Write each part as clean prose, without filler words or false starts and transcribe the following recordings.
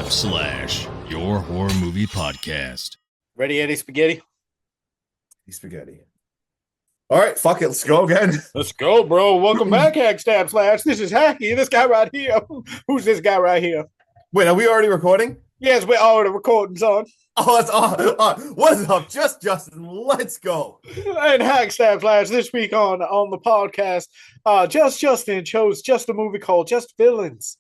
your horror movie podcast. Ready, Eddie Spaghetti? Spaghetti. All right, fuck it. Let's go again. Let's go, bro. Welcome back, Hack Stab Slash. This is Hacky. This guy right here. Who's this guy right here? Wait, are we already recording? Yes, we're already recording, son. Oh, that's on. What's up? Just Justin. Let's go. And Hack Stab Slash this week on the podcast. Just Justin chose just a movie called Just Villains.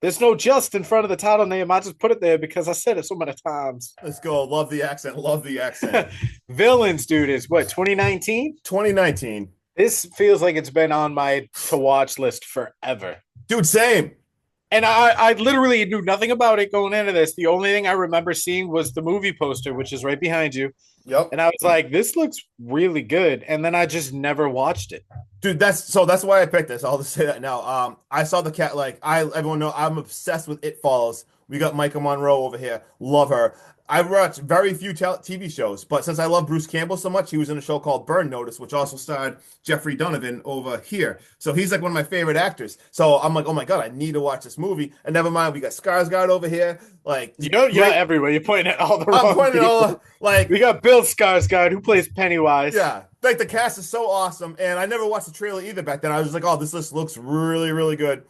There's no just in front of the title name. I just put it there because I said it so many times. Let's go. Love the accent. Love the accent. Villains, dude, is what, 2019? 2019. This feels like it's been on my to-watch list forever. Dude, same. And I literally knew nothing about it going into this. The only thing I remember seeing was the movie poster, which is right behind you. Yep. And I was like, this looks really good. And then I just never watched it. Dude, that's why I picked this. I'll just say that now. I saw the cat, everyone know I'm obsessed with It Follows. We got Micah Monroe over here. Love her. I watched very few TV shows, but since I love Bruce Campbell so much, he was in a show called Burn Notice, which also starred Jeffrey Donovan over here. So he's like one of my favorite actors. So I'm like, oh my God, I need to watch this movie. And never mind, we got Skarsgård over here. Like, you're everywhere. You're pointing at all the wrong I'm pointing people. We got Bill Skarsgård, who plays Pennywise. Yeah, like the cast is so awesome. And I never watched the trailer either back then. I was just like, oh, this list looks really, really good.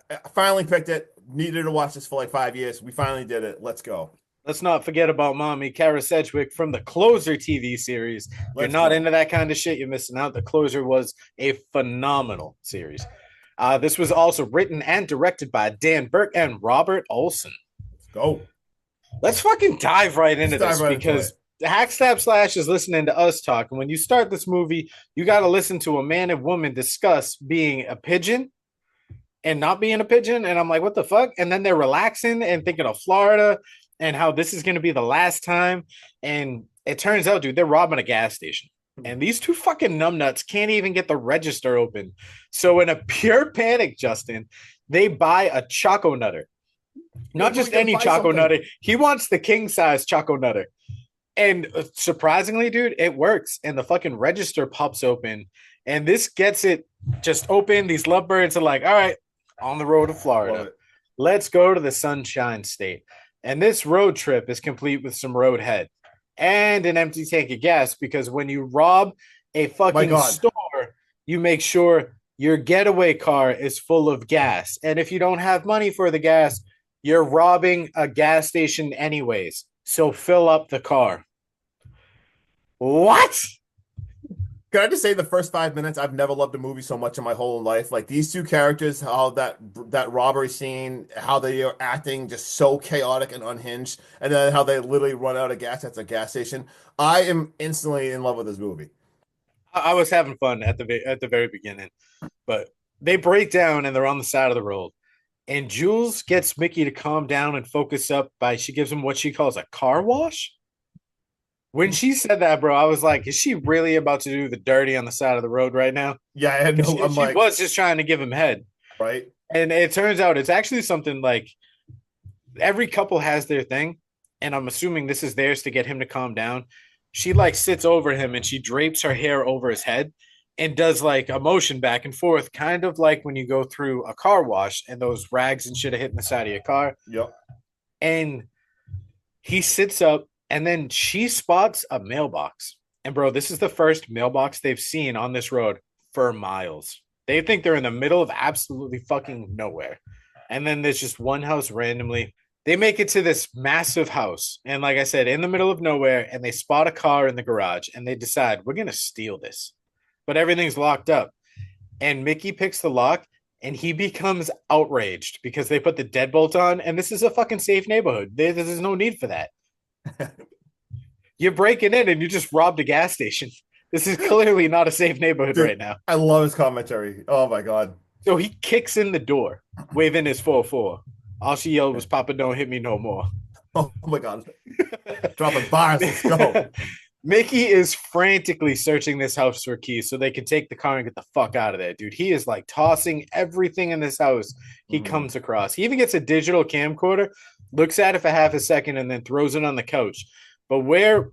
I finally picked it. Needed to watch this for like 5 years. We finally did it. Let's go. Let's not forget about mommy, Kara Sedgwick from the Closer TV series. If you're not into that kind of shit, you're missing out. The Closer was a phenomenal series. This was also written and directed by Dan Burke and Robert Olson. Let's go. Let's fucking dive right into this because Hack Stab Slash is listening to us talk. And when you start this movie, you got to listen to a man and woman discuss being a pigeon and not being a pigeon. And I'm like, what the fuck? And then they're relaxing and thinking of Florida and how this is going to be the last time. And it turns out, dude, they're robbing a gas station. And these two fucking numbnuts can't even get the register open. So in a pure panic, Justin, they buy a Choco Nutter. Not just any Choco Nutter. He wants the king-size Choco Nutter. And surprisingly, dude, it works. And the fucking register pops open. And this gets it just open. These lovebirds are like, all right, on the road to Florida. Let's go to the Sunshine State. And this road trip is complete with some roadhead and an empty tank of gas because when you rob a fucking store, you make sure your getaway car is full of gas. And if you don't have money for the gas, you're robbing a gas station anyways. So fill up the car. What? Can I just say the first 5 minutes, I've never loved a movie so much in my whole life. Like these two characters, how that robbery scene, how they are acting just so chaotic and unhinged, and then how they literally run out of gas at the gas station. I am instantly in love with this movie. I was having fun at the very beginning, but they break down and they're on the side of the road. And Jules gets Mickey to calm down and focus up she gives him what she calls a car wash. When she said that, bro, I was like, is she really about to do the dirty on the side of the road right now? Yeah, I had no. She was just trying to give him head. Right. And it turns out it's actually something like every couple has their thing. And I'm assuming this is theirs to get him to calm down. She sits over him and she drapes her hair over his head and does a motion back and forth, kind of like when you go through a car wash and those rags and shit are hitting the side of your car. Yep. And he sits up. And then she spots a mailbox. And, bro, this is the first mailbox they've seen on this road for miles. They think they're in the middle of absolutely fucking nowhere. And then there's just one house randomly. They make it to this massive house. And like I said, in the middle of nowhere. And they spot a car in the garage. And they decide, we're going to steal this. But everything's locked up. And Mickey picks the lock. And he becomes outraged because they put the deadbolt on. And this is a fucking safe neighborhood. There's no need for that. You're breaking in and you just robbed a gas station. This is clearly not a safe neighborhood. Dude, right now. I love his commentary. Oh my God. So he kicks in the door, waving his 4-4. All she yelled was, "Papa, don't hit me no more." Oh my God. Dropping bars. Let's go. Mickey is frantically searching this house for keys so they can take the car and get the fuck out of there, dude. He is tossing everything in this house he comes across. He even gets a digital camcorder, looks at it for half a second, and then throws it on the couch. But where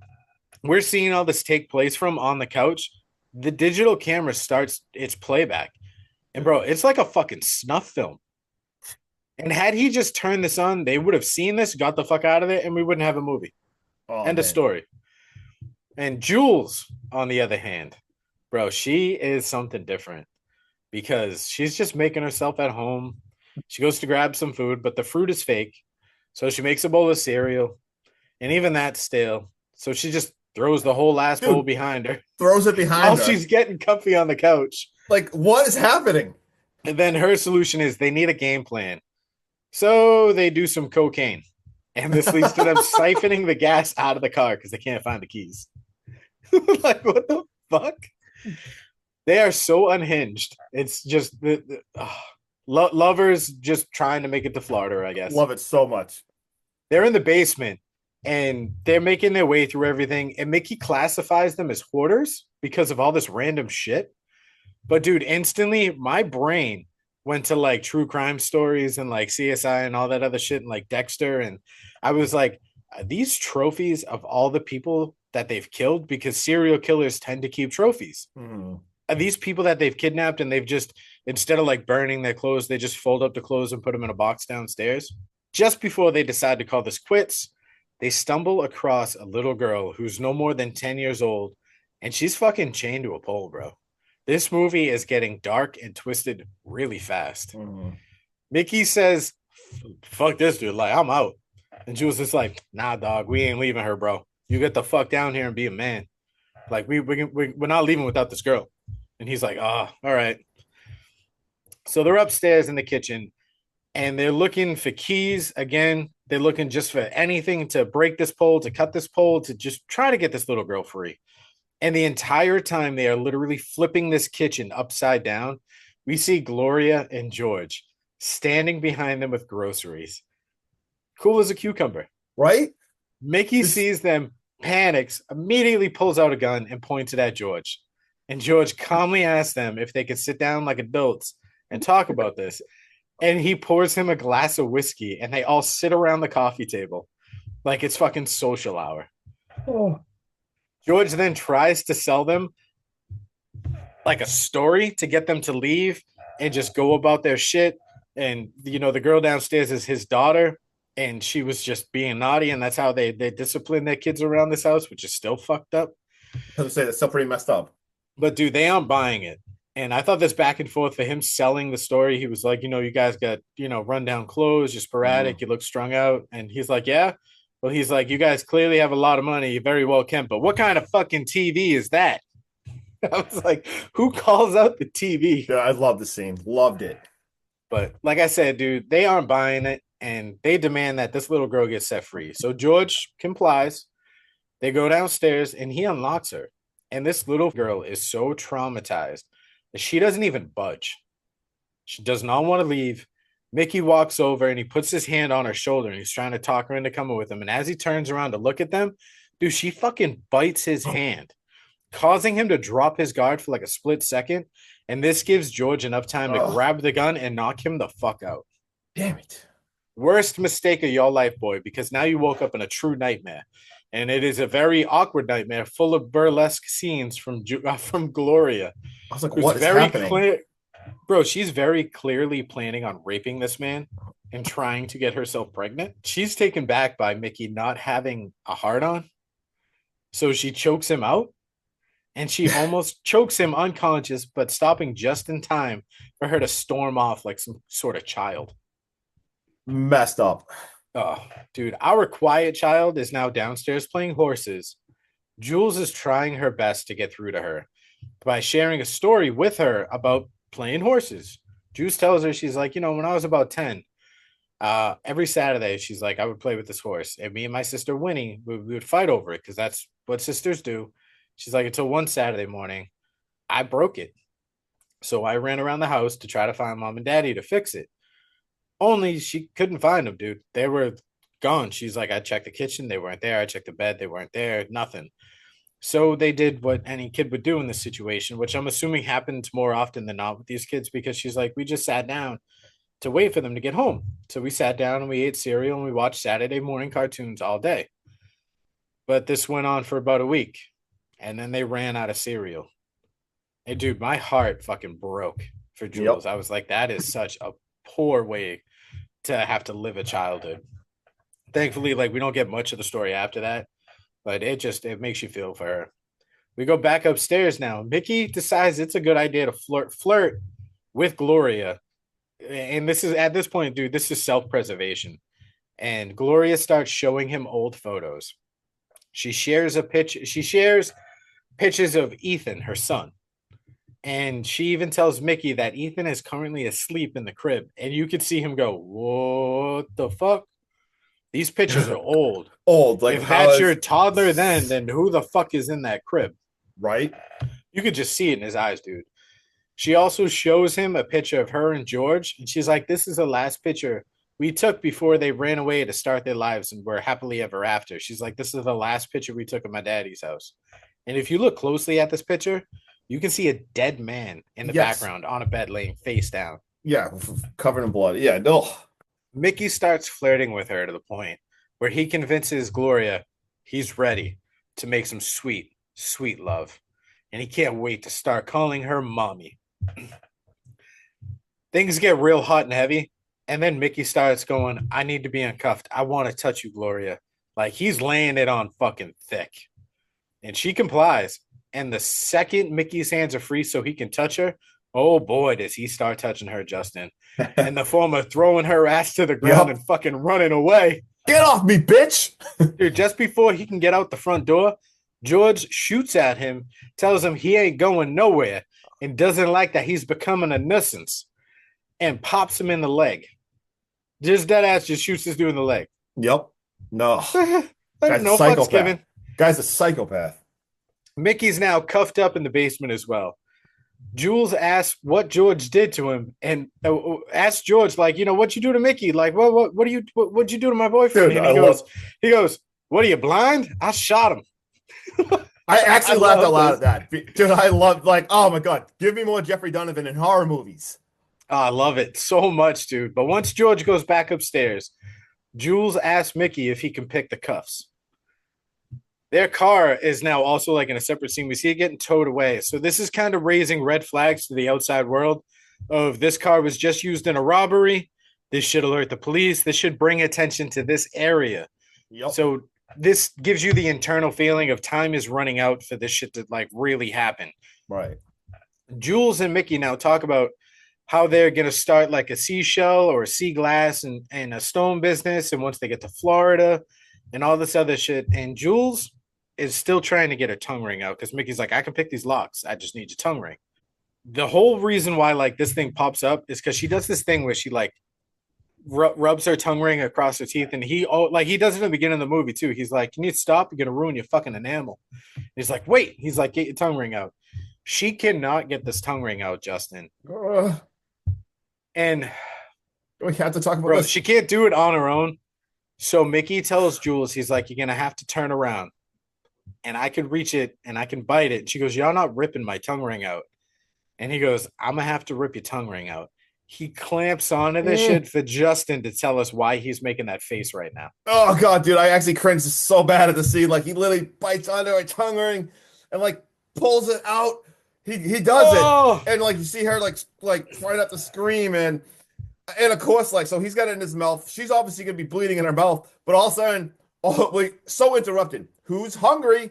we're seeing all this take place from on the couch, the digital camera starts its playback. And, bro, it's like a fucking snuff film. And had he just turned this on, they would have seen this, got the fuck out of it, and we wouldn't have a movie. Oh, End of man. story. And Jules, on the other hand, bro, she is something different because she's just making herself at home. She goes to grab some food, but the fruit is fake. So she makes a bowl of cereal, and even that's stale. So she just throws the whole last bowl behind her Throws it behind while her. she's getting comfy on the couch. Like, what is happening? And then her solution is they need a game plan. So they do some cocaine. And this leads to them siphoning the gas out of the car because they can't find the keys. Like, what the fuck? They are so unhinged. It's just lovers just trying to make it to Florida, I guess. Love it so much. They're in the basement and they're making their way through everything. And Mickey classifies them as hoarders because of all this random shit. But dude, instantly my brain went to like true crime stories and like CSI and all that other shit and like Dexter. And I was like, these trophies of all the people that they've killed, because serial killers tend to keep trophies. Mm-hmm. Are these people that they've kidnapped and they've just, instead of like burning their clothes, they just fold up the clothes and put them in a box downstairs? Just before they decide to call this quits, they stumble across a little girl who's no more than 10 years old, and she's fucking chained to a pole, bro. This movie is getting dark and twisted really fast. Mm-hmm. Mickey says, fuck this dude, like, I'm out. And Jules is like, nah, dog, we ain't leaving her, bro. You get the fuck down here and be a man. Like, we're not leaving without this girl. And he's like, all right. So they're upstairs in the kitchen, and they're looking for keys. Again, they're looking just for anything to break this pole, to cut this pole, to just try to get this little girl free. And the entire time they are literally flipping this kitchen upside down, we see Gloria and George standing behind them with groceries. Cool as a cucumber. Right? Mickey sees them, panics, immediately pulls out a gun and points it at George. And George calmly asks them if they could sit down like adults and talk about this. And he pours him a glass of whiskey, and they all sit around the coffee table like it's fucking social hour. Oh. George then tries to sell them like a story to get them to leave and just go about their shit. And, you know, the girl downstairs is his daughter, and she was just being naughty, and that's how they discipline their kids around this house, which is still fucked up. I was gonna say that's still pretty messed up. But dude, they aren't buying it. And I thought this back and forth for him selling the story. He was like, you know, you guys got, you know, rundown clothes, you're sporadic, you look strung out. And he's like, yeah. Well, he's like, you guys clearly have a lot of money. You very well can. But what kind of fucking TV is that? I was like, who calls out the TV? Yeah, I love the scene. Loved it. But like I said, dude, they aren't buying it. And they demand that this little girl gets set free. So George complies. They go downstairs and he unlocks her. And this little girl is so traumatized that she doesn't even budge. She does not want to leave. Mickey walks over and he puts his hand on her shoulder and he's trying to talk her into coming with him. And as he turns around to look at them, dude, she fucking bites his hand, causing him to drop his guard for like a split second. And this gives George enough time to grab the gun and knock him the fuck out. Damn it. Worst mistake of your life, boy, because now you woke up in a true nightmare. And it is a very awkward nightmare full of burlesque scenes from Gloria. I was like, what is very happening? Clear, bro, she's very clearly planning on raping this man and trying to get herself pregnant. She's taken back by Mickey not having a heart on. So she chokes him out. And she almost chokes him unconscious, but stopping just in time for her to storm off like some sort of child. Messed up. Oh, dude, our quiet child is now downstairs playing horses. Jules is trying her best to get through to her by sharing a story with her about playing horses. Jules tells her, she's like, you know, when I was about 10, every Saturday, she's like, I would play with this horse. And me and my sister Winnie, we would fight over it because that's what sisters do. She's like, until one Saturday morning, I broke it. So I ran around the house to try to find mom and daddy to fix it. Only she couldn't find them, dude. They were gone. She's like, I checked the kitchen. They weren't there. I checked the bed. They weren't there. Nothing. So they did what any kid would do in this situation, which I'm assuming happens more often than not with these kids, because she's like, we just sat down to wait for them to get home. So we sat down and we ate cereal and we watched Saturday morning cartoons all day. But this went on for about a week. And then they ran out of cereal. And dude, my heart fucking broke for Jules. Yep. I was like, that is such a poor way to have to live a childhood. Thankfully, like we don't get much of the story after that, but it makes you feel for her. We go back upstairs now. Mickey decides it's a good idea to flirt with Gloria. And this is at this point, dude, this is self-preservation. And Gloria starts showing him old photos. She shares pictures of Ethan, her son. And she even tells Mickey that Ethan is currently asleep in the crib. And you could see him go, "What the fuck? These pictures are old. Old. Like, if that's your toddler then who the fuck is in that crib?" Right? You could just see it in his eyes, dude. She also shows him a picture of her and George. And she's like, "This is the last picture we took before they ran away to start their lives and were happily ever after." She's like, "This is the last picture we took of my daddy's house." And if you look closely at this picture, you can see a dead man in the background on a bed laying face down. Yeah, covered in blood. Yeah, no. Mickey starts flirting with her to the point where he convinces Gloria he's ready to make some sweet, sweet love. And he can't wait to start calling her mommy. Things get real hot and heavy. And then Mickey starts going, "I need to be uncuffed. I want to touch you, Gloria." Like he's laying it on fucking thick. And she complies. And the second Mickey's hands are free so he can touch her, oh boy, does he start touching her, Justin. In the form of throwing her ass to the ground and fucking running away. Get off me, bitch! Dude, just before he can get out the front door, George shoots at him, tells him he ain't going nowhere, and doesn't like that he's becoming a nuisance, and pops him in the leg. Just dead ass just shoots this dude in the leg. Yep. No. No fucks given. Guy's a psychopath. Mickey's now cuffed up in the basement as well. Jules asks what George did to him, and asks George, like, what you do to Mickey? Like, what'd you do to my boyfriend? Dude, and he goes, "What are you, blind? I shot him." I actually laughed out loud at that. Dude, I love, like, oh my God, give me more Jeffrey Donovan in horror movies. Oh, I love it so much, dude. But once George goes back upstairs, Jules asks Mickey if he can pick the cuffs. Their car is now also like in a separate scene. We see it getting towed away. So this is kind of raising red flags to the outside world of this car was just used in a robbery. This should alert the police. This should bring attention to this area. Yep. So this gives you the internal feeling of time is running out for this shit to like really happen. Right. Jules and Mickey now talk about how they're going to start like a seashell or a sea glass and a stone business. And once they get to Florida and all this other shit. And Jules is still trying to get her tongue ring out because Mickey's like, "I can pick these locks. I just need your tongue ring." The whole reason why like this thing pops up is because she does this thing where she like rubs her tongue ring across her teeth. And he does it in the beginning of the movie too. He's like, "You need to stop. You're going to ruin your fucking enamel." And he's like, "Wait." He's like, "Get your tongue ring out." She cannot get this tongue ring out, Justin. And we have to talk about this. She can't do it on her own. So Mickey tells Jules, he's like, "You're going to have to turn around. And I can reach it and I can bite it." And she goes, "Y'all not ripping my tongue ring out." And he goes, "I'm going to have to rip your tongue ring out." He clamps onto this shit for Justin to tell us why he's making that face right now. Oh, God, dude, I actually cringed so bad at the scene. Like, he literally bites onto my tongue ring and, like, pulls it out. He does it. And, like, you see her, like trying not to scream. And of course, like, so he's got it in his mouth. She's obviously going to be bleeding in her mouth. But all of a sudden, so interrupted. Who's hungry?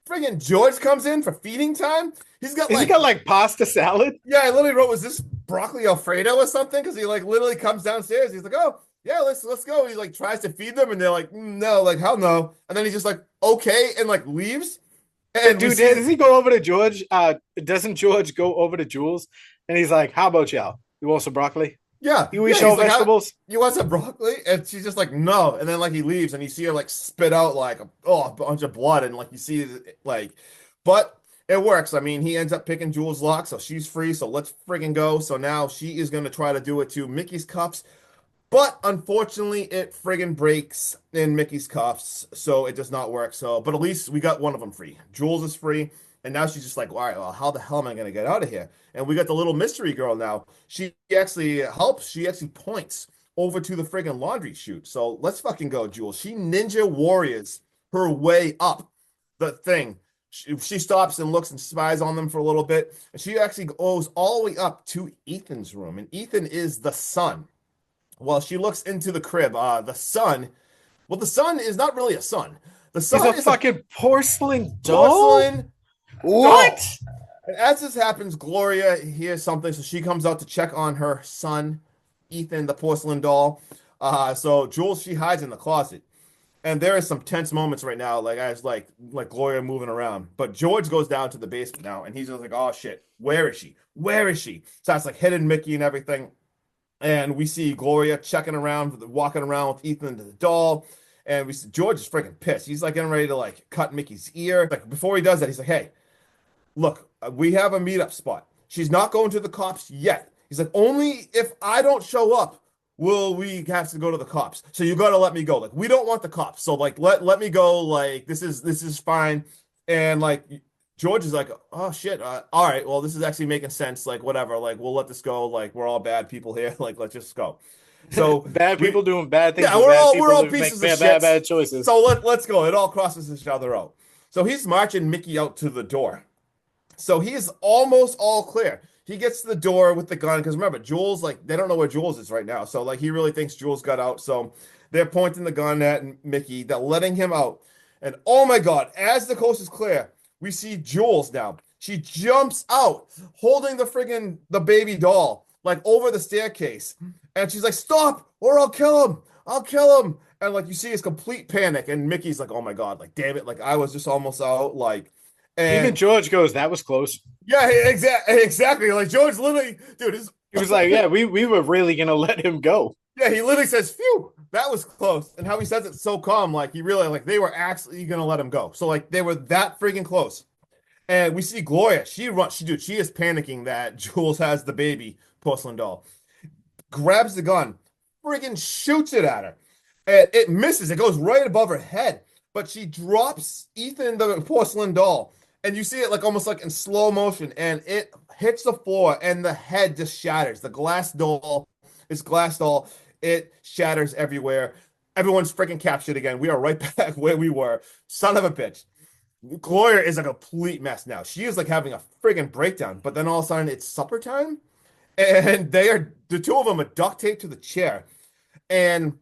Friggin' George comes in for feeding time. He's got like pasta salad. Yeah, I literally wrote, "Was this broccoli Alfredo or something?" Because he like literally comes downstairs. He's like, "Oh yeah, let's go." He like tries to feed them, and they're like, "No, like hell no." And then he's just like, "Okay," and like leaves. And dude, does he go over to George? Doesn't George go over to Jules? And he's like, "How about y'all? You want some broccoli?" Yeah. You eat some vegetables? You want some broccoli? And she's just like, "No." And then like he leaves and you see her like spit out like a bunch of blood and like you see like, but it works. I mean, he ends up picking Jules' lock, so she's free. So let's friggin' go. So now she is going to try to do it to Mickey's cuffs. But unfortunately, it friggin' breaks in Mickey's cuffs. So it does not work. So, but at least we got one of them free. Jules is free. And now she's just like, "All right, well, how the hell am I going to get out of here?" And we got the little mystery girl now. She actually helps. She actually points over to the friggin' laundry chute. So let's fucking go, Jules. She ninja warriors her way up the thing. She stops and looks and spies on them for a little bit. And she actually goes all the way up to Ethan's room. And Ethan is the son Well, she looks into the crib. The son. Well, the son is not really a son. The He's son a is a fucking porcelain doll. porcelain What? doll. And as this happens, Gloria hears something, so she comes out to check on her son, Ethan, the porcelain doll. So Jules, she hides in the closet. And there is some tense moments right now, like as like Gloria moving around. But George goes down to the basement now, and he's just like, "Oh shit, where is she? Where is she?" Starts like hitting Mickey and everything. And we see Gloria checking around, walking around with Ethan to the doll. And we see George is freaking pissed. He's like getting ready to like cut Mickey's ear. Like before he does that, he's like, "Hey, look, we have a meetup spot. She's not going to the cops yet." He's like, "Only if I don't show up will we have to go to the cops. So you got to let me go. Like we don't want the cops. So like let me go. Like this is fine." And like George is like, "Oh shit. All right. Well, this is actually making sense. Like whatever. Like we'll let this go. Like we're all bad people here. Like let's just go." So Bad people doing bad things. yeah, with we're bad all people we're all that make pieces of bad shit. choices. So let's go. It all crosses each other out. So he's marching Mickey out to the door. So he is almost all clear. He gets to the door with the gun because remember, Jules, like, they don't know where Jules is right now. So, like, he really thinks Jules got out. So they're pointing the gun at Mickey. They're letting him out. And oh my God, as the coast is clear, we see Jules now. She jumps out holding the baby doll, like, over the staircase. And she's like, "Stop, or I'll kill him. I'll kill him." And, like, you see his complete panic. And Mickey's like, "Oh my God, like, damn it. Like, I was just almost out. Like, Even and George goes, "That was close." yeah, exactly. Like George literally, dude, He was like, "Yeah, we were really gonna let him go." yeah, he literally says, "Phew, that was close." And how he says it so calm, like he really like they were actually gonna let him go. So like they were that freaking close. And we see Gloria. She is panicking that Jules has the baby porcelain doll. Grabs the gun, freaking shoots it at her. And it misses. It goes right above her head. But she drops Ethan the porcelain doll. And you see it like almost like in slow motion. And it hits the floor and the head just shatters. The glass doll is glass doll. It shatters everywhere. Everyone's freaking captured again. We are right back where we were. Son of a bitch. Gloria is a complete mess now. She is like having a friggin' breakdown. But then all of a sudden it's supper time. And the two of them are duct taped to the chair. And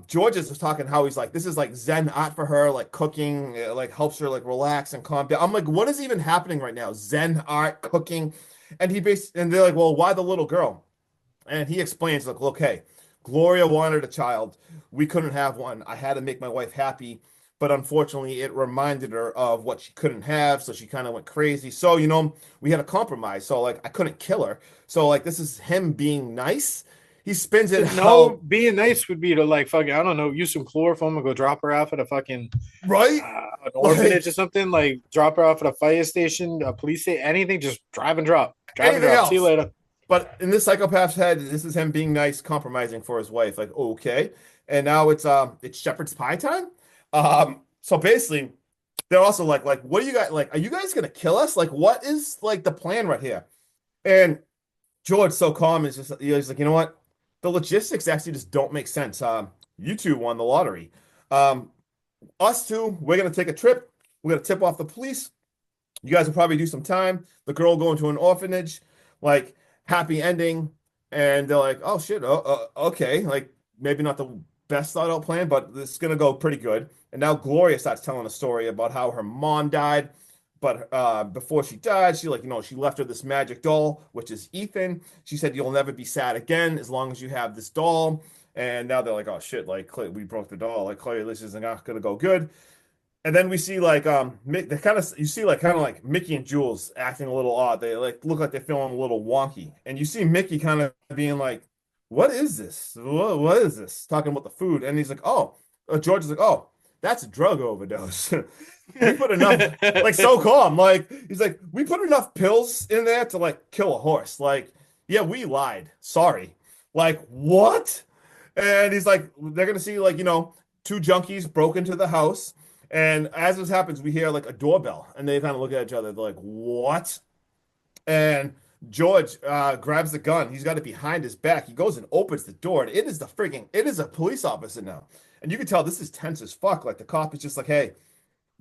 George is just talking how he's like, this is like Zen art for her, like cooking, like helps her like relax and calm down. I'm like, what is even happening right now? Zen art, cooking. And they're like, "Well, why the little girl?" And he explains, like, "Look, hey, Gloria wanted a child. We couldn't have one. I had to make my wife happy. But unfortunately, it reminded her of what she couldn't have. So she kind of went crazy. So, we had a compromise. So, like, I couldn't kill her. So, like, this is him being nice. He spins it No, being nice would be to like fucking, I don't know, use some chloroform and go drop her off at a fucking right? an orphanage or something. Like drop her off at a fire station, a police station, anything. Just drive and drop. Drive and Anything drop. else. See you later. But in this psychopath's head, this is him being nice, compromising for his wife. Like, okay. And now it's shepherd's pie time. So basically, they're also like, what are you guys like? Are you guys gonna kill us? Like, what is like the plan right here? And George, so calm, is just he's like, "You know what? The logistics actually just don't make sense. You two won the lottery. Um, us two, we're gonna take a trip. We're gonna tip off the police. You guys will probably do some time. The girl going to an orphanage, like happy ending." And they're like, "Oh shit, okay, like maybe not the best thought out plan, but this is gonna go pretty good." And now Gloria starts telling a story about how her mom died, but before she died, she left her this magic doll, which is Ethan. She said, "You'll never be sad again as long as you have this doll." And now they're like, "Oh shit, like we broke the doll. Like clearly this is not gonna go good." And then we see like they kind of like Mickey and Jules acting a little odd. They like look like they're feeling a little wonky. And you see Mickey kind of being like, "What is this? What is this?" Talking about the food. And he's like, "Oh," George is like, "Oh, that's a drug overdose." We put enough, like so calm. Like he's like, "We put enough pills in there to like kill a horse." Like, yeah, we lied. Sorry. Like, what? And he's like, they're gonna see like, two junkies broke into the house. And as this happens, we hear like a doorbell, and they kind of look at each other. They're like, "What?" And George grabs the gun. He's got it behind his back. He goes and opens the door, and it is a police officer now. And you can tell this is tense as fuck. Like the cop is just like, "Hey,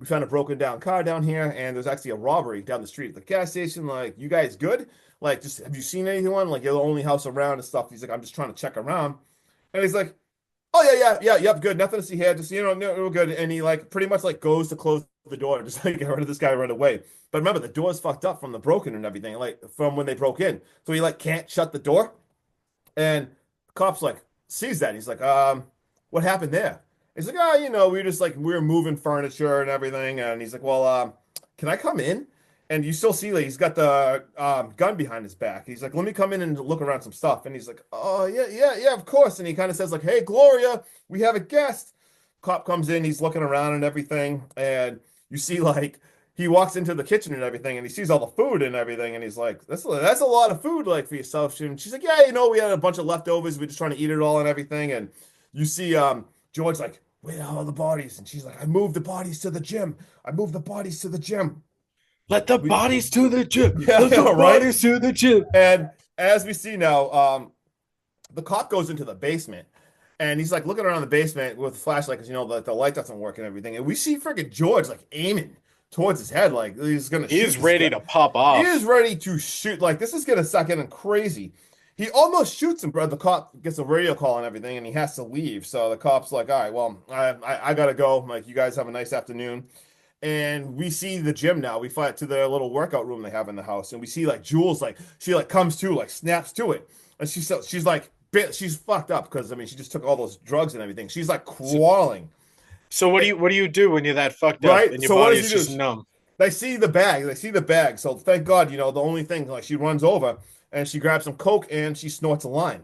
we found a broken down car down here, and there's actually a robbery down the street at the gas station. Like, you guys good? Like, just have you seen anyone? Like, you're the only house around and stuff." He's like, "I'm just trying to check around," and he's like, "Oh yep, good, nothing to see here. Just no, we're good." And he like pretty much like goes to close the door, just like get rid of this guy right away. But remember, the door's fucked up from the broken and everything, like from when they broke in. So he like can't shut the door. And the cops like sees that. He's like, what happened there? He's like, "Oh, we were just like we were moving furniture and everything." And he's like, "Well, can I come in?" And you still see like he's got the gun behind his back. He's like, "Let me come in and look around some stuff." And he's like, "Oh yeah, of course." And he kind of says like, "Hey, Gloria, we have a guest." Cop comes in, he's looking around and everything, and you see like he walks into the kitchen and everything, and he sees all the food and everything, and he's like, "That's a lot of food like for yourself." And she's like, "Yeah, we had a bunch of leftovers. We're just trying to eat it all and everything." And you see George like, "Where are all the bodies?" And she's like, "I moved the bodies to the gym. I moved the bodies to the gym." Let the bodies to the gym. Yeah, Let the right? bodies to the gym. And as we see now, the cop goes into the basement, and he's like looking around the basement with a flashlight because the light doesn't work and everything. And we see freaking George like aiming towards his head, like he's gonna. He's ready to pop off. He is ready to shoot. Like this is gonna start getting crazy. He almost shoots him, bro. The cop gets a radio call and everything, and he has to leave. So the cop's like, "All right, well, I gotta go. Like, you guys have a nice afternoon." And we see the gym now. We fly to their little workout room they have in the house, and we see like Jules, like she like comes to, like snaps to it, and she's like she's fucked up because I mean she just took all those drugs and everything. She's like crawling. So what do you do when you're that fucked up Right? and your So what body does is he do? just numb? They see the bag. They see the bag. So thank God, the only thing like she runs over and she grabs some coke and she snorts a line.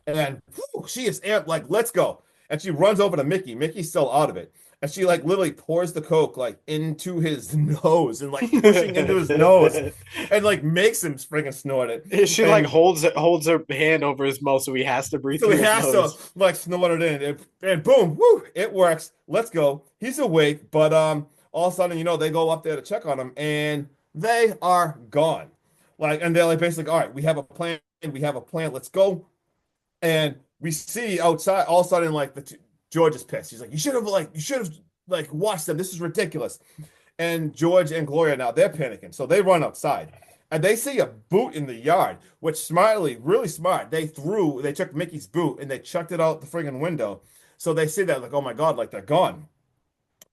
And whew, she is amped, like, "Let's go." And she runs over to Mickey. Mickey's still out of it. And she like literally pours the coke like into his nose and like pushing into his nose and like makes him freaking snort it. She And like holds her hand over his mouth so he has to breathe so through he his has nose. to like snort it in. And boom, woo, it works. Let's go. He's awake, but all of a sudden, they go up there to check on him and they are gone. Like, and they're like basically, "All right, we have a plan. We have a plan. Let's go." And we see outside, all of a sudden, like George is pissed. He's like, you should have like watched them. This is ridiculous." And George and Gloria now they're panicking, so they run outside and they see a boot in the yard, which smartly, really smart, they took Mickey's boot and they chucked it out the friggin' window. So they see that like, "Oh my God, like they're gone."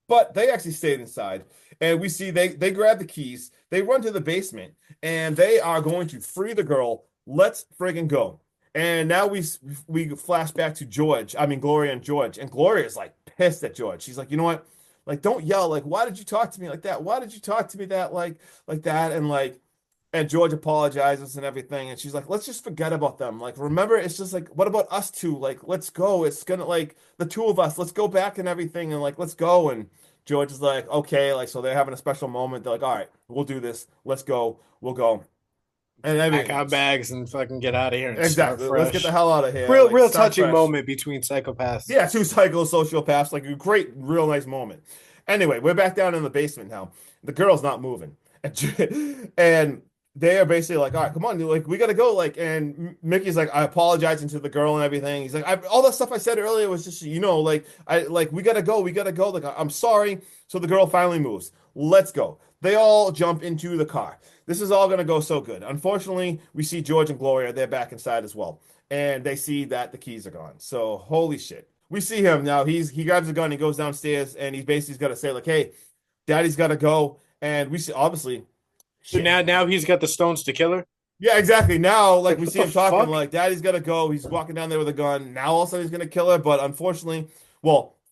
But they actually stayed inside, and we see they grab the keys, they run to the basement, and they are going to free the girl. Let's friggin' go. And now we flash back to Gloria and George, and Gloria is like pissed at George. She's like, "You know what? Like, don't yell. Like, why did you talk to me like that? Why did you talk to me that like that?" And George apologizes and everything, and she's like, "Let's just forget about them. Like, remember, it's just like, what about us two? Like, let's go. It's gonna like the two of us. Let's go back and everything, and like, let's go." And George is like, "Okay." Like, so they're having a special moment. They're like, "All right, we'll do this. Let's go. We'll go." And Pack our bags and fucking get out of here. And exactly. Start Let's fresh. get the hell out of here. Real Start touching fresh. moment between psychopaths. Yeah, two psychosociopaths. Like a great, real nice moment. Anyway, we're back down in the basement now. The girl's not moving, and they are basically like, "All right, come on, like we gotta go." Like, and Mickey's like, "I apologizing to the girl and everything." He's like, "All that stuff I said earlier was just, like we gotta go, we gotta go. Like, I'm sorry." So the girl finally moves. Let's go. They all jump into the car. This is all gonna go so good. Unfortunately, we see George and Gloria. They're back inside as well, and they see that the keys are gone. So holy shit. We see him now. He grabs a gun. He goes downstairs, and he basically's got to say like, "Hey, Daddy's got to go." And we see obviously. So now he's got the stones to kill her. Yeah, exactly. Now, like we What see him the talking, fuck? like Daddy's got to go. He's walking down there with a gun. Now all of a sudden he's gonna kill her, but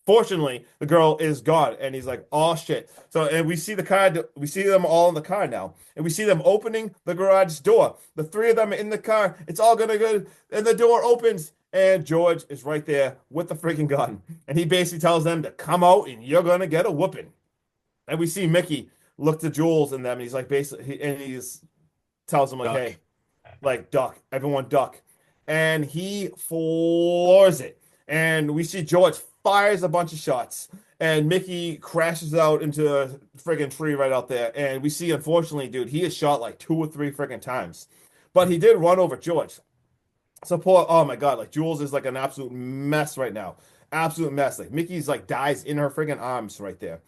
fortunately, the girl is gone, and he's like, "Oh shit!" So, and we see the car. We see them all in the car now, and we see them opening the garage door. The three of them are in the car. It's all gonna go, and the door opens, and George is right there with the freaking gun, and he basically tells them to come out, and you're gonna get a whooping. And we see Mickey look to Jules and them, and he's like he's tells them like, Duck. "Hey, like duck, everyone duck," and he floors it. And we see George fires a bunch of shots, and Mickey crashes out into a friggin' tree right out there. And we see, unfortunately, dude, he is shot like 2 or 3 friggin' times, but he did run over George. So poor, oh my God, like Jules is like an absolute mess right now, absolute mess. Like Mickey's like dies in her friggin' arms right there.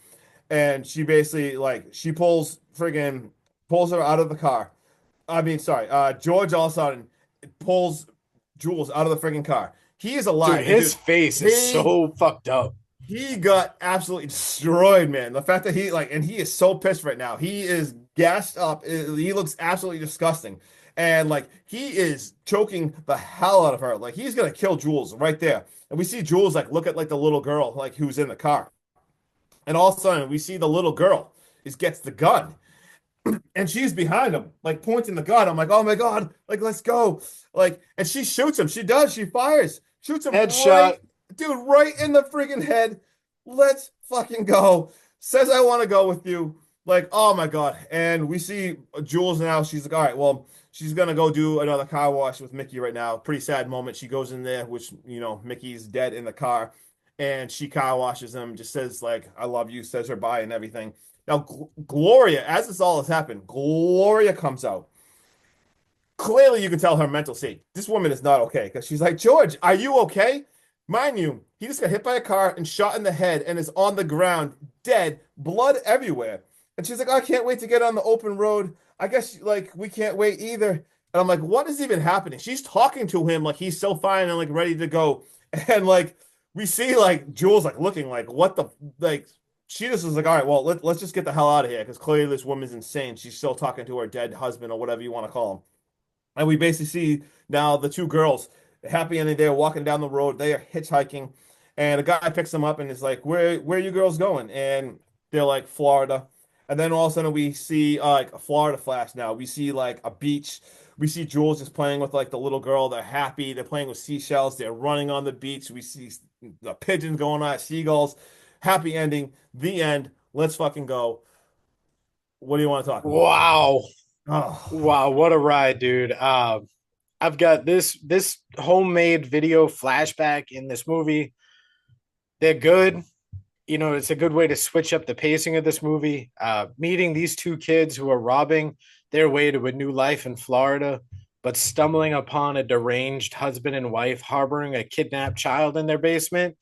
and she basically like pulls her out of the car. I mean, sorry, George all of a sudden pulls Jules out of the friggin' car. He is Dude, alive. his face is so fucked up. He got absolutely destroyed, man. The fact that and he is so pissed right now. He is gassed up. He looks absolutely disgusting. And like he is choking the hell out of her. Like he's gonna kill Jules right there. And we see Jules like look at like the little girl like who's in the car. And all of a sudden we see the little girl gets the gun. And she's behind him, like pointing the gun. I'm like, oh my God, like let's go. Like, and she shoots him. She does, she fires, shoots him Headshot. dude, right in the freaking head. Let's fucking go. Says I want to go with you. Like, oh my God. And we see Jules now. She's like, all right, well, she's gonna go do another car wash with Mickey right now. Pretty sad moment. She goes in there, which Mickey's dead in the car, and she car washes him, just says like, I love you, says her bye and everything. Now, Gloria, as this all has happened, Gloria comes out. Clearly, you can tell her mental state. This woman is not okay because she's like, George, are you okay? Mind you, he just got hit by a car and shot in the head and is on the ground, dead, blood everywhere. And she's like, I can't wait to get on the open road. I guess like we can't wait either. And I'm like, what is even happening? She's talking to him like he's so fine and like ready to go. And like we see like Jules like looking like what the like she just was like, all right, well, let's just get the hell out of here because clearly this woman's insane. She's still talking to her dead husband or whatever you want to call him. And we basically see now the two girls, happy ending, they're walking down the road, they are hitchhiking, and a guy picks them up and is like, where are you girls going? And they're like, Florida. And then all of a sudden we see like a Florida flash now. We see like a beach. We see Jules just playing with like the little girl. They're happy. They're playing with seashells. They're running on the beach. We see the pigeons going on, seagulls. Happy ending. The end. Let's fucking go. What do you want to talk about? Wow. Oh. Wow, what a ride, dude. I've got this homemade video flashback in this movie. They're good. It's a good way to switch up the pacing of this movie. Meeting these two kids who are robbing their way to a new life in Florida, but stumbling upon a deranged husband and wife harboring a kidnapped child in their basement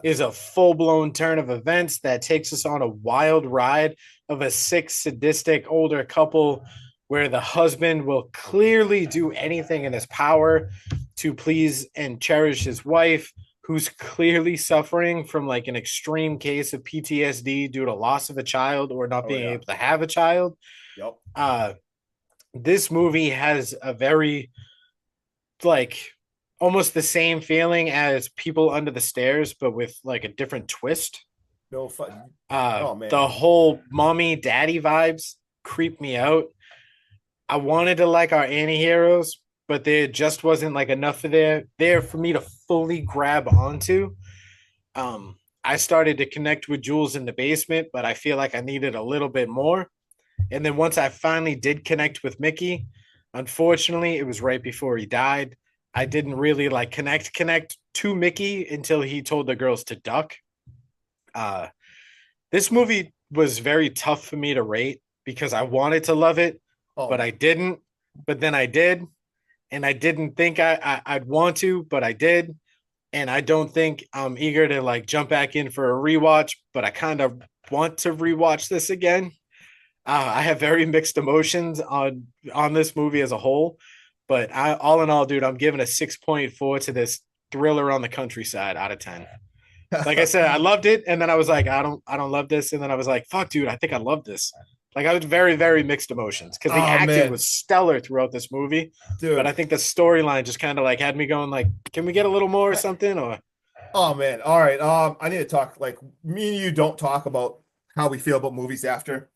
is a full-blown turn of events that takes us on a wild ride of a sick, sadistic older couple where the husband will clearly do anything in his power to please and cherish his wife, who's clearly suffering from like an extreme case of PTSD due to loss of a child or not being able to have a child. Yep. This movie has a very like almost the same feeling as People Under the Stairs, but with like a different twist. No fun. Oh man, the whole mommy daddy vibes creep me out. I wanted to like our anti-heroes, but there just wasn't like enough of there for me to fully grab onto. I started to connect with Jules in the basement, but I feel like I needed a little bit more. And then once I finally did connect with Mickey, unfortunately, it was right before he died. I didn't really like connect to Mickey until he told the girls to duck. This movie was very tough for me to rate because I wanted to love it, but I didn't. But then I did, and I didn't think I'd want to, but I did. And I don't think I'm eager to like jump back in for a rewatch, but I kind of want to rewatch this again. I have very mixed emotions on this movie as a whole, but all in all, dude, I'm giving a 6.4 to this thriller on the countryside out of 10. Like I said, I loved it, and then I was like, I don't love this, and then I was like, fuck, dude, I think I love this. Like I was very, very mixed emotions because the acting was stellar throughout this movie, dude. But I think the storyline just kind of like had me going like, can we get a little more or something? Or oh man, all right. I need to talk. Like me and you don't talk about how we feel about movies after.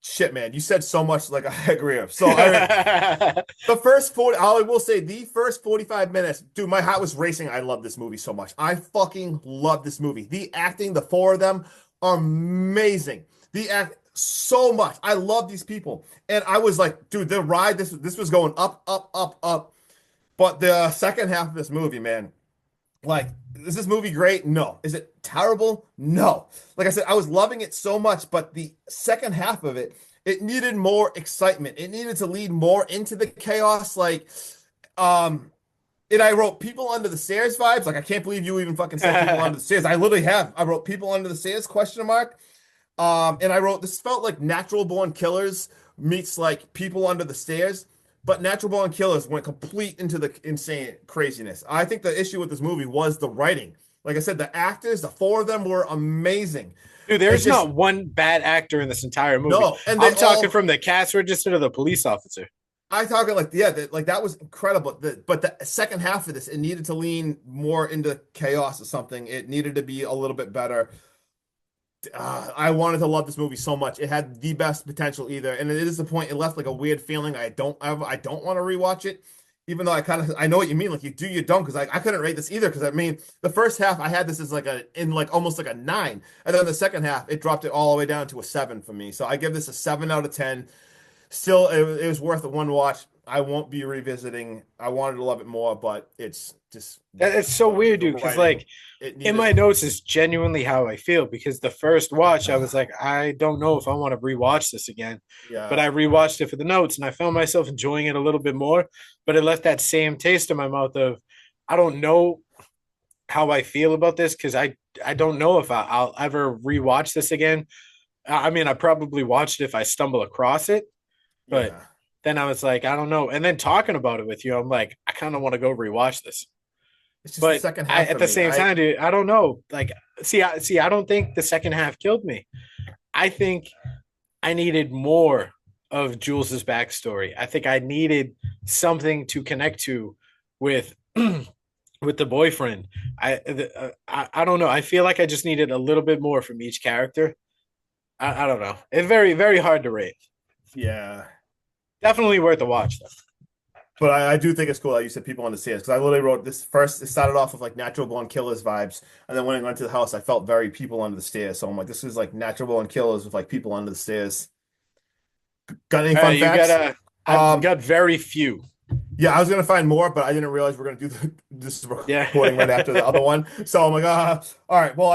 Shit, man, you said so much. Like I agree with. So the first 40, I will say the first 45 minutes, dude, my heart was racing. I love this movie so much. I fucking love this movie. The acting, the four of them are amazing. The act so much. I love these people, and I was like, dude, the ride. This was going up, up, up, up. But the second half of this movie, man, like, is this movie great? No. Is it terrible? No. Like I said, I was loving it so much, but the second half of it, it needed more excitement. It needed to lead more into the chaos. Like, And I wrote people under the stairs vibes. Like, I can't believe you even fucking said people under the stairs. I literally have. I wrote people under the stairs, question mark. And I wrote, this felt like Natural Born Killers meets like people under the stairs, but Natural Born Killers went complete into the insane craziness. I think the issue with this movie was the writing. Like I said, the actors, the four of them were amazing. Dude, there's not one bad actor in this entire movie. No, and I'm talking from the cast register to the police officer. I talk like, yeah, that was incredible. But the second half of this, it needed to lean more into chaos or something. It needed to be a little bit better. I wanted to love this movie so much. It had the best potential either, and it is the point. It left like a weird feeling. I don't want to rewatch it, even though I know what you mean. Like, you don't, because I couldn't rate this either. Because I mean, the first half I had this as like almost like a 9, and then the second half it dropped it all the way down to a 7 for me. So I give this a 7 out of 10. Still, it was worth one watch. I won't be revisiting. I wanted to love it more, but it's just it's so weird, dude. Because like in my notes is genuinely how I feel. Because the first watch, I was like, I don't know if I want to rewatch this again. Yeah. But I rewatched it for the notes, and I found myself enjoying it a little bit more. But it left that same taste in my mouth of, I don't know how I feel about this, because I don't know if I'll ever rewatch this again. I mean, I probably watched it if I stumble across it. But then I was like, I don't know. And then talking about it with you, I'm like, I kind of want to go rewatch this. It's just the second half. At the same time, dude, I don't know. Like, I don't think the second half killed me. I think I needed more of Jules's backstory. I think I needed something to connect to with with the boyfriend. I don't know. I feel like I just needed a little bit more from each character. I don't know. It's very, very hard to rate. Yeah. Definitely worth a watch, though. But I do think it's cool that you said people on the stairs, because I literally wrote this first. It started off with like Natural Born Killers vibes, and then when I went to the house, I felt very people under the stairs. So I'm like, this is like Natural Born Killers with like people under the stairs. Got any fun facts? I've got very few. Yeah, I was gonna find more, but I didn't realize we're gonna do this recording right after the other one. So I'm like, all right. Well,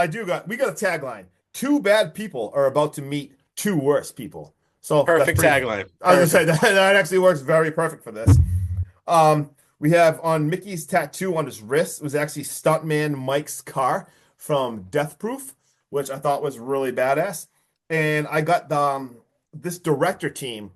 we got a tagline: 2 bad people are about to meet 2 worse people. So perfect tagline. I was gonna say that actually works very perfect for this. We have on Mickey's tattoo on his wrist, it was actually stuntman Mike's car from Death Proof, which I thought was really badass. And I got this director team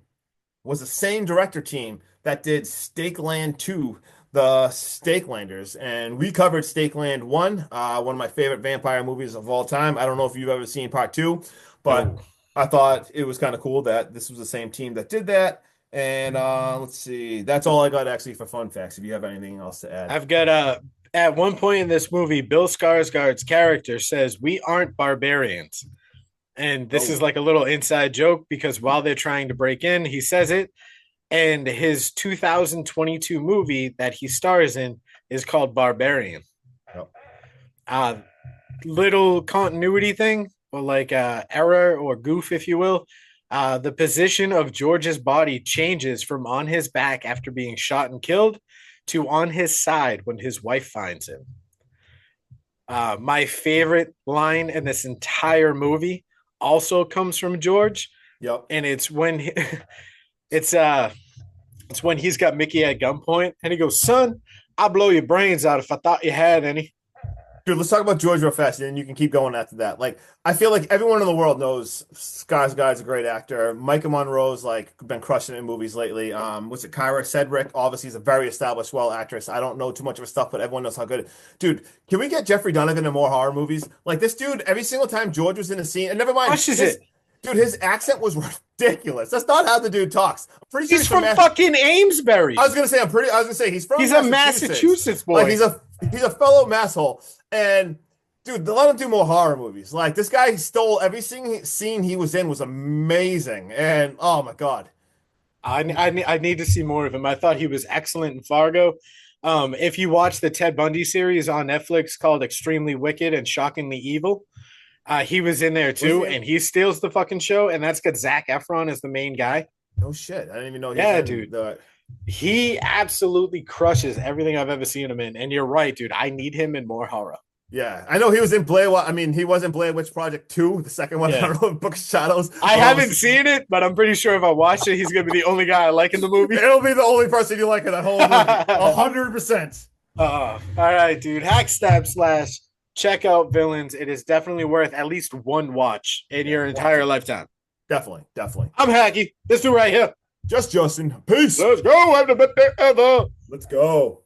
was the same director team that did Stakeland 2, the Stakelanders. And we covered Stakeland 1, one of my favorite vampire movies of all time. I don't know if you've ever seen part 2, but I thought it was kind of cool that this was the same team that did that. And let's see. That's all I got actually for fun facts. If you have anything else to add. I've got at one point in this movie, Bill Skarsgård's character says, "We aren't barbarians." And this is like a little inside joke, because while they're trying to break in, he says it. And his 2022 movie that he stars in is called Barbarian. Little continuity thing, or like error or goof, if you will. The position of George's body changes from on his back after being shot and killed to on his side when his wife finds him. My favorite line in this entire movie also comes from George. Yep. And it's when it's when he's got Mickey at gunpoint and he goes, "Son, I'll blow your brains out if I thought you had any." Dude, let's talk about George real fast, and then you can keep going after that. Like, I feel like everyone in the world knows Skarsgård's a great actor. Micah Monroe's like been crushing it in movies lately. What's it, Kyra Sedgwick? Obviously, is a very established, well actress. I don't know too much of her stuff, but everyone knows how good. Dude, can we get Jeffrey Donovan in more horror movies? Like, this dude, every single time George was in a scene, and never mind, dude, his accent was ridiculous. That's not how the dude talks. I'm pretty sure he's from fucking Amesbury. I was gonna say he's from. He's a Massachusetts boy. Like, he's a fellow masshole. And dude, let him do more horror movies. Like, this guy stole every scene he was in was amazing. And oh my god, I need to see more of him. I thought he was excellent in Fargo. If you watch the Ted Bundy series on Netflix called Extremely Wicked and Shockingly Evil, he was in there too, and he steals the fucking show. And that's got Zac Efron as the main guy. No shit, I didn't even know. Dude. He absolutely crushes everything I've ever seen him in. And you're right, dude. I need him in more horror. Yeah, I know he was in he was in Blair Witch Project 2, the second one. Yeah. I don't know, Book of Shadows. I haven't seen it, but I'm pretty sure if I watch it, he's going to be the only guy I like in the movie. It'll be the only person you like in that whole movie. 100%. All right, dude. Hack, stab, slash. Check out Villains. It is definitely worth at least one watch in your entire lifetime. Definitely. I'm Hacky. This dude right here. Just Justin. Peace. Let's go. Have the best day ever. Let's go.